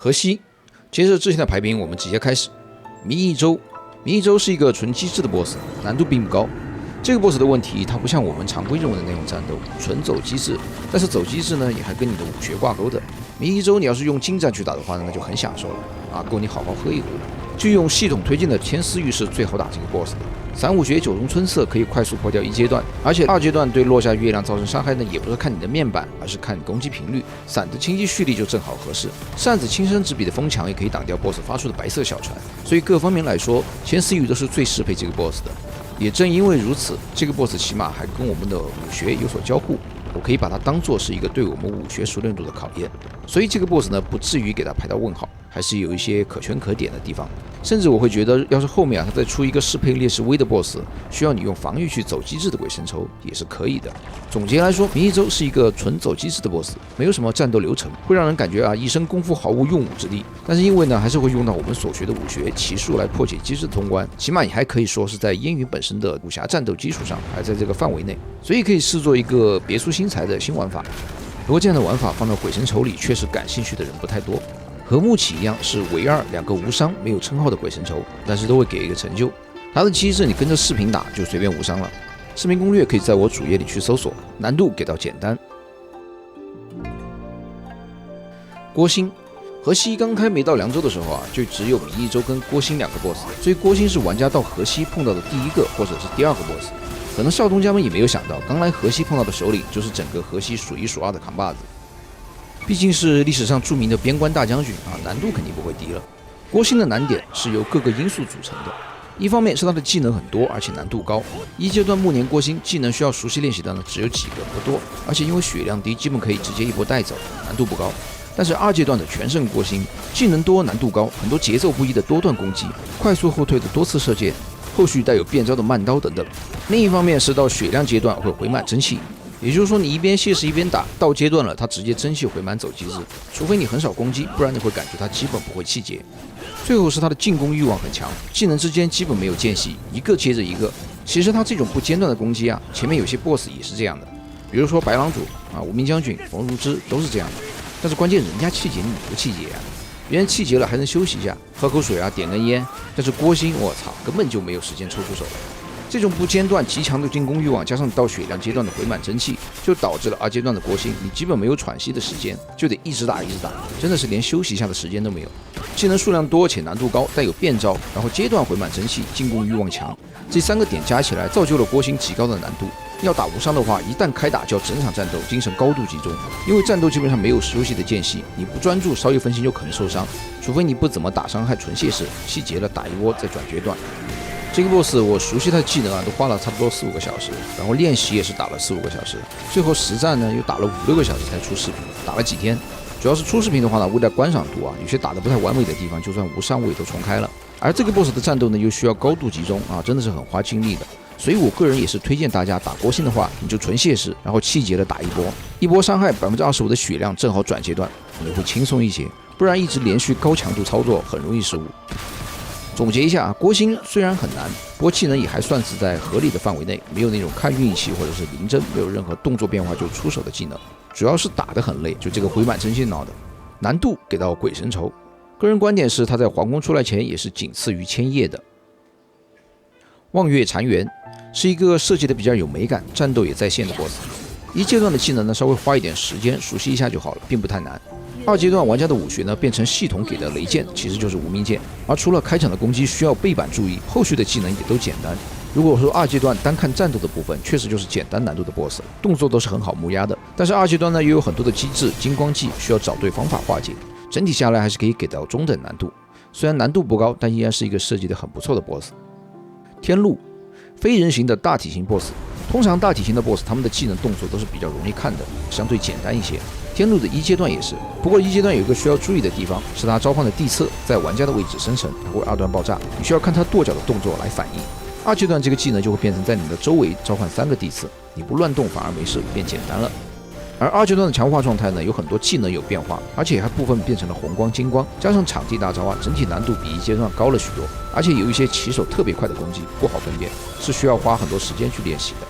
河西，接着之前的排名，我们直接开始。民意州，民意州是一个纯机制的 BOSS， 难度并不高。这个 BOSS 的问题，它不像我们常规认为的那种战斗，纯走机制，但是走机制呢，也还跟你的武学挂钩的。民意州你要是用精战去打的话呢，那就很享受了啊，够你好好喝一壶。就用系统推荐的千丝玉是最好打这个 BOSS 的。三武学九重春色可以快速破掉一阶段，而且二阶段对落下月亮造成伤害呢，也不是看你的面板，而是看你攻击频率。伞的轻击蓄力就正好合适，扇子轻身执笔的风墙也可以挡掉 BOSS 发出的白色小船，所以各方面来说，千丝玉都是最适配这个 BOSS 的。也正因为如此，这个 BOSS 起码还跟我们的武学有所交互，我可以把它当做是一个对我们武学熟练度的考验，所以这个 BOSS 呢，不至于给它排到问号，还是有一些可圈可点的地方。甚至我会觉得，要是后面它再出一个适配劣势微的 BOSS， 需要你用防御去走机制的鬼神抽也是可以的。总结来说，民意州是一个纯走机制的 BOSS， 没有什么战斗流程，会让人感觉一身功夫毫无用武之地。但是因为呢，还是会用到我们所学的武学奇术来破解机制的通关，起码也还可以说是在烟云本身的武侠战斗基础上，还在这个范围内，所以可以视作一个别出心裁的新玩法。不过这样的玩法放到鬼神抽里，确实感兴趣的人不太多。和木起一样是唯二两个无伤没有称号的鬼神抽，但是都会给一个成就。它的机制你跟着视频打就随便无伤了。视频攻略可以在我主页里去搜索，难度给到简单。郭兴，河西刚开没到凉州的时候就只有民意州跟郭兴两个 BOSS， 所以郭兴是玩家到河西碰到的第一个或者是第二个 BOSS。可能少东家们也没有想到，刚来河西碰到的首领就是整个河西数一数二的扛把子。毕竟是历史上著名的边关大将军难度肯定不会低了。郭兴的难点是由各个因素组成的，一方面是他的技能很多，而且难度高。一阶段暮年郭兴技能需要熟悉练习的呢只有几个，不多，而且因为血量低，基本可以直接一波带走，难度不高。但是二阶段的全胜郭兴，技能多，难度高，很多节奏不一的多段攻击，快速后退的多次射箭，后续带有变招的慢刀等等。另一方面是到血量阶段会回满真气。也就是说，你一边泄势一边打，到阶段了，他直接真气回满走机制，除非你很少攻击，不然你会感觉他基本不会气节。最后是他的进攻欲望很强，技能之间基本没有间隙，一个接着一个。其实他这种不间断的攻击前面有些 BOSS 也是这样的，比如说白狼主无名将军、冯如之都是这样的。但是关键人家气节你不气节别人气节了还能休息一下，喝口水点根烟。但是郭兴，我操，根本就没有时间抽出手来。这种不间断极强的进攻欲望，加上到血量阶段的回满真气，就导致了二阶段的郭兴，你基本没有喘息的时间，就得一直打，真的是连休息一下的时间都没有。技能数量多且难度高，带有变招，然后阶段回满真气，进攻欲望强，这三个点加起来，造就了郭兴极高的难度。要打无伤的话，一旦开打就要整场战斗精神高度集中，因为战斗基本上没有休息的间隙，你不专注稍一分心就可能受伤，除非你不怎么打伤害纯泄势，气节了打一波再转决断。这个 BOSS 我熟悉他的技能都花了差不多4-5个小时，然后练习也是打了4-5个小时，最后实战呢又打了5-6个小时才出视频，打了几天。主要是出视频的话呢，为了观赏度有些打得不太完美的地方，就算无伤我也都重开了。而这个 BOSS 的战斗呢又需要高度集中真的是很花精力的。所以我个人也是推荐大家打郭兴的话，你就纯泄势，然后气节的打一波伤害25%的血量，正好转阶段，你会轻松一些。不然一直连续高强度操作很容易失误。总结一下郭兴虽然很难，不过技能也还算是在合理的范围内，没有那种看运气或者是临阵，没有任何动作变化就出手的技能，主要是打得很累，就这个回满真气闹的。难度给到鬼神抽，个人观点是他在皇宫出来前也是仅次于千叶的。望月残垣是一个设计的比较有美感，战斗也在线的 BOSS。一阶段的技能呢，稍微花一点时间熟悉一下就好了，并不太难。二阶段玩家的武学呢，变成系统给的雷剑，其实就是无名剑。而除了开场的攻击需要背板注意，后续的技能也都简单。如果说二阶段单看战斗的部分，确实就是简单难度的 BOSS， 动作都是很好木压的。但是二阶段呢，又有很多的机制、金光技需要找对方法化解，整体下来还是可以给到中等难度。虽然难度不高，但依然是一个设计的很不错的 BOSS。天路，非人形的大体型 BOSS。通常大体型的 BOSS 他们的技能动作都是比较容易看的，相对简单一些。天路的一阶段也是，不过一阶段有一个需要注意的地方，是他召唤的地侧在玩家的位置生成，它会二段爆炸，你需要看他跺脚的动作来反应。二阶段这个技能就会变成在你的周围召唤3个地刺，你不乱动反而没事，变简单了。而二阶段的强化状态呢，有很多技能有变化，而且还部分变成了红光、金光，加上场地大招整体难度比一阶段高了许多，而且有一些起手特别快的攻击不好分辨，是需要花很多时间去练习的。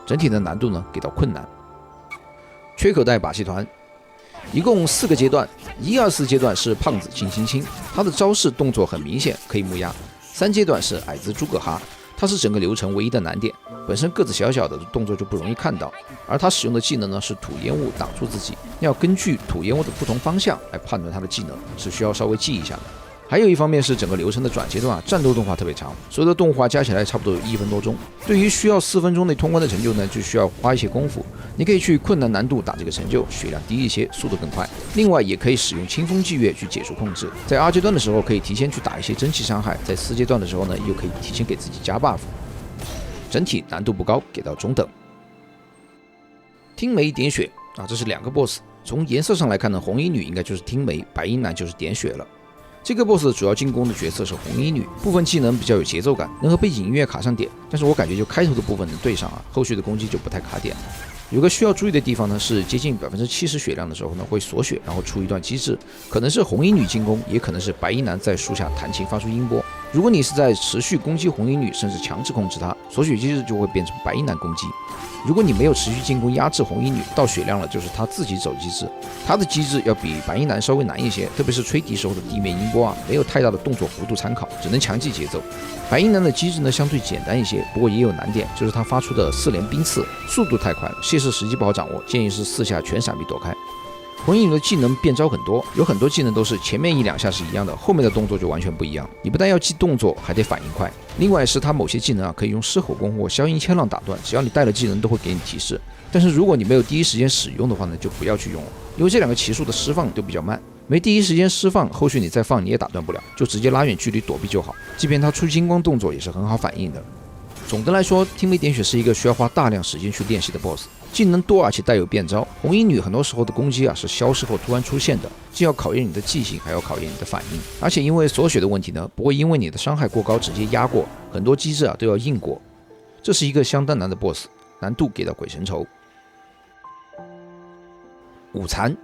整体的难度呢给到困难。缺口袋把戏团，一共4个阶段， 1、2、4阶段是胖子金青青，他的招式动作很明显，可以木压。3阶段是矮子诸葛哈，他是整个流程唯一的难点，本身个子小小的动作就不容易看到，而他使用的技能呢是吐烟雾挡住自己，要根据吐烟雾的不同方向来判断他的技能，是需要稍微记一下的。还有一方面是整个流程的转阶段战斗动画特别长，所有的动画加起来差不多有1分多钟。对于需要4分钟内通关的成就呢，就需要花一些功夫。你可以去困难难度打这个成就，血量低一些，速度更快。另外也可以使用清风霁月去解除控制，在2阶段的时候可以提前去打一些真气伤害，在4阶段的时候呢，又可以提前给自己加 buff。整体难度不高，给到中等。听梅点雪这是2个 boss。从颜色上来看呢，红衣女应该就是听梅，白衣男就是点雪了。这个 boss 主要进攻的角色是红衣女，部分技能比较有节奏感，能和背景音乐卡上点，但是我感觉就开头的部分能对上后续的攻击就不太卡点。有个需要注意的地方呢，是接近70%血量的时候呢会锁血，然后出一段机制，可能是红衣女进攻，也可能是白衣男在树下弹琴发出音波。如果你是在持续攻击红衣女，甚至强制控制她，锁血机制就会变成白衣男攻击。如果你没有持续进攻压制红衣女，到血量了就是她自己走机制，她的机制要比白衣男稍微难一些，特别是吹笛时候的地面音波没有太大的动作弧度参考，只能强记节奏。白衣男的机制呢相对简单一些，不过也有难点，就是他发出的4连冰刺速度太快了，卸势时机不好掌握，建议是4下全闪避躲开。红衣女的技能变招很多，有很多技能都是前面1、2下是一样的，后面的动作就完全不一样。你不但要记动作，还得反应快。另外是他某些技能可以用狮吼功或消音千浪打断，只要你带了技能都会给你提示。但是如果你没有第一时间使用的话呢，就不要去用了，因为这2个骑术的释放都比较慢，没第一时间释放，后续你再放你也打断不了，就直接拉远距离躲避就好。即便他出金光动作也是很好反应的。总的来说，听梅点雪是一个需要花大量时间去练习的 BOSS， 技能多而且带有变招。红衣女很多时候的攻击是消失后突然出现的，既要考验你的记性，还要考验你的反应。而且因为锁血的问题呢，不会因为你的伤害过高直接压过，很多机制都要硬过。这是一个相当难的 BOSS， 难度给到鬼神愁。午残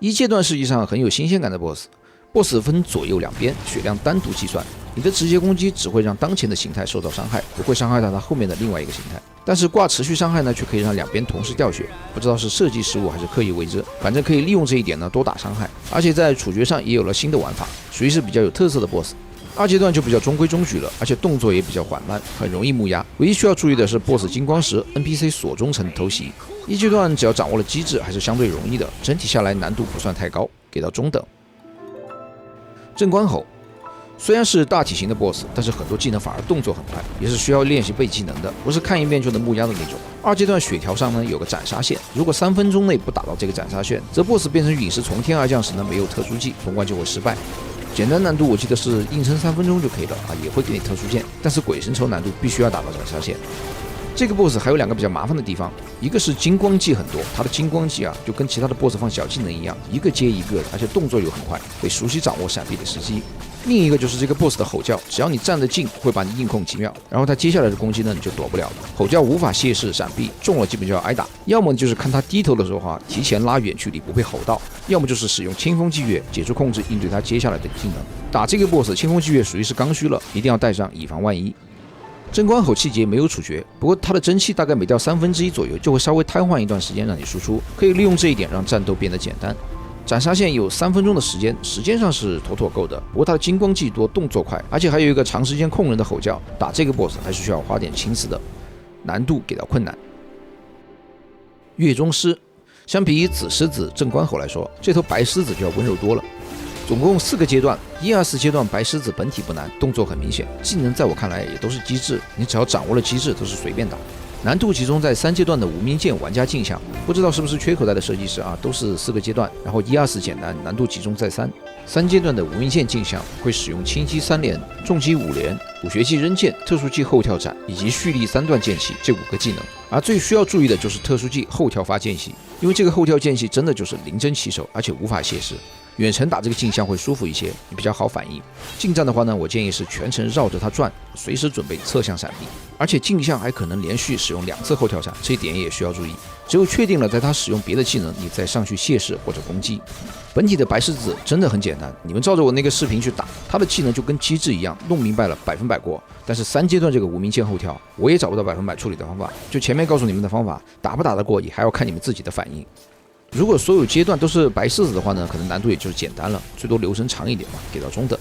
1阶段实际上很有新鲜感的 BOSS 分左右两边，血量单独计算。你的直接攻击只会让当前的形态受到伤害，不会伤害到它后面的另外一个形态。但是挂持续伤害呢，却可以让两边同时掉血，不知道是设计失误还是刻意为之，反正可以利用这一点呢多打伤害。而且在处决上也有了新的玩法，属于是比较有特色的 BOSS。2阶段就比较中规中矩了，而且动作也比较缓慢，很容易木压。唯一需要注意的是 BOSS 金光时 NPC 锁中层偷袭。1阶段只要掌握了机制，还是相对容易的，整体下来难度不算太高，给到中等。正关吼虽然是大体型的 BOSS， 但是很多技能反而动作很快，也是需要练习背技能的，不是看一遍就能木压的那种。2阶段血条上呢有个斩杀线，如果3分钟内不打到这个斩杀线，则 BOSS 变成陨石从天而降时呢没有特殊技，通关就会失败。简单难度我记得是硬撑3分钟就可以了也会给你特殊键，但是鬼神愁难度必须要打到斩杀线。这个 BOSS 还有2个比较麻烦的地方，一个是金光技很多，他的金光技就跟其他的 BOSS 放小技能一样，一个接一个，而且动作又很快，得熟悉掌握闪避的时机。另一个就是这个 BOSS 的吼叫，只要你站得近，会把你硬控几秒，然后他接下来的攻击呢你就躲不了了。吼叫无法卸势闪避，中了基本就要挨打，要么就是看他低头的时候提前拉远距离不被吼到，要么就是使用清风霁月解除控制应对他接下来的技能。打这个 BOSS 清风霁月属于是刚需了，一定要带上以防万一。真关吼气节没有处决，不过它的真气大概每掉1/3左右就会稍微瘫痪一段时间让你输出，可以利用这一点让战斗变得简单。斩杀线有3分钟的时间，时间上是妥妥够的，不过它的金光技多，动作快，而且还有一个长时间控人的吼叫，打这个 BOSS 还是需要花点心思的，难度给到困难。月中狮相比紫狮子正关吼来说，这头白狮子就要温柔多了。总共4个阶段，1、2、4阶段白狮子本体不难，动作很明显，技能在我看来也都是机制，你只要掌握了机制都是随便打。难度集中在3阶段的无名剑玩家镜像，不知道是不是缺口袋的设计师都是4个阶段，然后1、2、4简单，难度集中在3阶段的无名剑镜像会使用轻击3连、重击5连、武学技扔剑、特殊技后跳斩以及蓄力3段剑气这5个技能，而最需要注意的就是特殊技后跳发剑气，因为这个后跳剑气真的就是零帧起手，而且无法卸势。远程打这个镜像会舒服一些，也比较好反应。近战的话呢，我建议是全程绕着它转，随时准备侧向闪避。而且镜像还可能连续使用2次后跳斩，这一点也需要注意。只有确定了在它使用别的技能，你再上去卸势或者攻击。本体的白狮子真的很简单，你们照着我那个视频去打，它的技能就跟机制一样，弄明白了100%过。但是3阶段这个无名剑后跳，我也找不到100%处理的方法。就前面告诉你们的方法，打不打得过也还要看你们自己的反应。如果所有阶段都是白柿子的话呢，可能难度也就是简单了，最多流程长一点嘛，给到中等。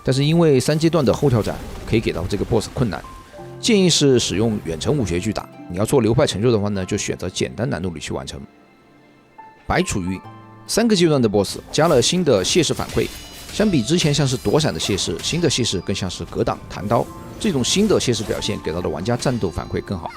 但是因为3阶段的后跳斩可以给到这个 BOSS 困难，建议是使用远程武学去打。你要做流派成就的话呢，就选择简单难度里去完成。白楚玉3个阶段的 BOSS 加了新的械势反馈，相比之前像是躲闪的械势，新的械势更像是格挡、弹刀，这种新的械势表现给到的玩家战斗反馈更好。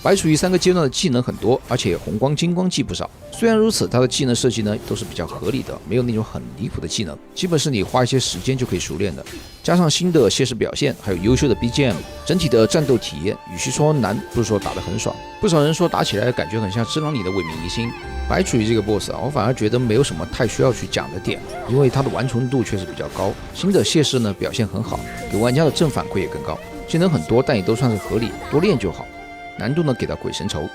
白楚玉3个阶段的技能很多，而且红光、金光技不少。虽然如此，它的技能设计呢都是比较合理的，没有那种很离谱的技能，基本是你花一些时间就可以熟练的。加上新的械势表现，还有优秀的 BGM， 整体的战斗体验，与其说难，不如说打得很爽。不少人说打起来感觉很像《只狼》里的伪名一星。白楚玉这个 BOSS 啊，我反而觉得没有什么太需要去讲的点，因为它的完成度确实比较高。新的械势呢表现很好，给玩家的正反馈也更高，技能很多，但也都算是合理，多练就好。难度呢给到鬼神仇。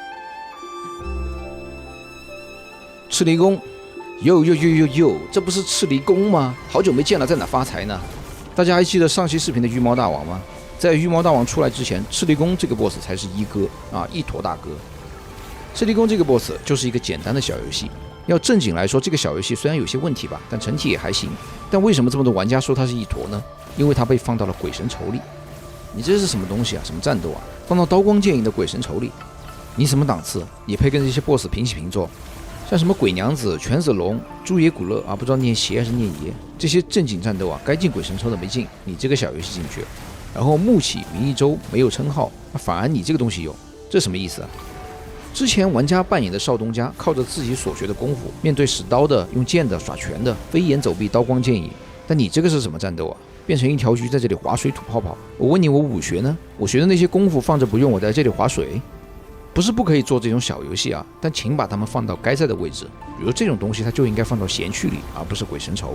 赤离宫，哟，这不是赤离宫吗？好久没见了，在哪发财呢？大家还记得上期视频的羽毛大王吗？在羽毛大王出来之前，赤离宫这个 BOSS 才是一哥啊，一坨大哥。赤离宫这个 BOSS 就是一个简单的小游戏。要正经来说，这个小游戏虽然有些问题吧，但整体也还行。但为什么这么多玩家说它是一坨呢？因为它被放到了鬼神仇里。你这是什么东西啊？什么战斗啊？放到刀光剑影的鬼神仇里，你什么档次？也配跟这些 BOSS 平起平坐？像什么鬼娘子、犬子龙、朱野古乐啊，不知道念邪还是念爷，这些正经战斗啊，该进鬼神仇的没进，你这个小游戏进去了。然后木起、明一周没有称号，反而你这个东西有，这什么意思啊？之前玩家扮演的少东家，靠着自己所学的功夫，面对使刀的、用剑的、耍拳的，飞檐走壁、刀光剑影。但你这个是什么战斗啊？变成一条鱼在这里划水吐泡泡。我问你，我武学呢？我学的那些功夫放着不用，我在这里划水？不是不可以做这种小游戏啊，但请把它们放到该在的位置。比如这种东西，它就应该放到闲区里，而不是鬼神仇。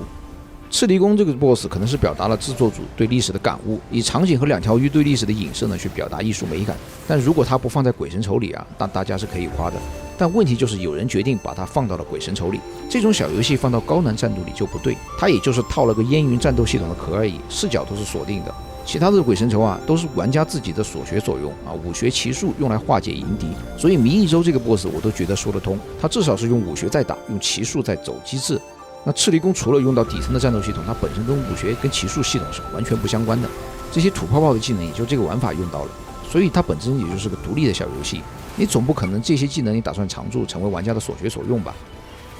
赤离宫这个 BOSS 可能是表达了制作组对历史的感悟，以场景和2条鱼对历史的影射呢去表达艺术美感。但如果它不放在鬼神仇里啊，那大家是可以夸的。但问题就是有人决定把它放到了鬼神仇里，这种小游戏放到高难战斗里就不对，它也就是套了个烟云战斗系统的壳而已，视角都是锁定的。其他的鬼神仇啊，都是玩家自己的所学所用啊，武学奇术用来化解迎敌。所以明一周这个 BOSS 我都觉得说得通，他至少是用武学在打，用奇术在走机制。那赤离宫除了用到底层的战斗系统，它本身跟武学跟奇术系统是完全不相关的，这些吐泡泡的技能也就这个玩法用到了，所以它本身也就是个独立的小游戏。你总不可能这些技能你打算常驻，成为玩家的所学所用吧？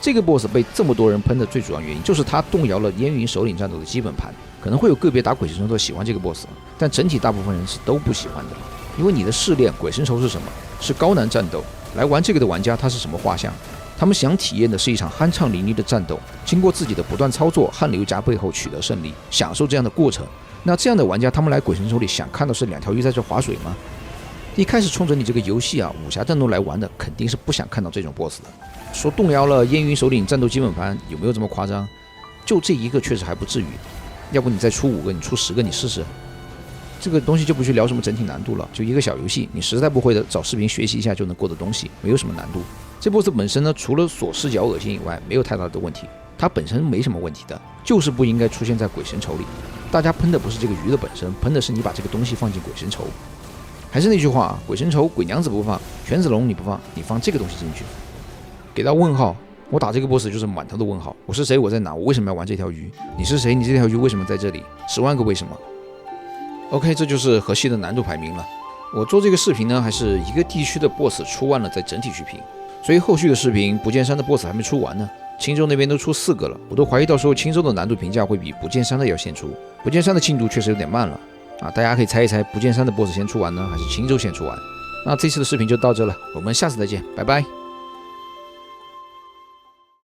这个 BOSS 被这么多人喷的最主要原因，就是他动摇了烟云首领战斗的基本盘。可能会有个别打鬼神仇的喜欢这个 BOSS， 但整体大部分人是都不喜欢的。因为你的试炼鬼神仇是什么？是高难战斗。来玩这个的玩家他是什么画像？他们想体验的是一场酣畅淋漓的战斗，经过自己的不断操作，汗流浃背后取得胜利，享受这样的过程。那这样的玩家，他们来鬼神仇里想看到是2条鱼在这划水吗？一开始冲着你这个游戏啊武侠战斗来玩的，肯定是不想看到这种 BOSS 的。说动摇了烟云首领战斗基本盘，有没有这么夸张？就这一个确实还不至于，要不你再出5个，你出10个，你试试。这个东西就不去聊什么整体难度了，就一个小游戏，你实在不会的找视频学习一下就能过的东西，没有什么难度。这 BOSS 本身呢，除了锁视角恶心以外，没有太大的问题，它本身没什么问题的，就是不应该出现在鬼神仇里。大家喷的不是这个鱼的本身，喷的是你把这个东西放进鬼神仇。还是那句话啊，鬼神仇鬼娘子不放，犬子龙你不放，你放这个东西进去，给到问号。我打这个 BOSS 就是满头的问号，我是谁？我在哪？我为什么要玩这条鱼？你是谁？你这条鱼为什么在这里？10万个为什么。 OK， 这就是河西的难度排名了。我做这个视频呢，还是一个地区的 BOSS 出完了再整体去评，所以后续的视频不见山的 BOSS 还没出完呢，青州那边都出4个了，我都怀疑到时候青州的难度评价会比不见山的要先出。不见山的进度确实有点慢了啊，大家可以猜一猜，不见山的 BOSS 先出完呢，还是青州先出完？那这次的视频就到这了，我们下次再见，拜拜。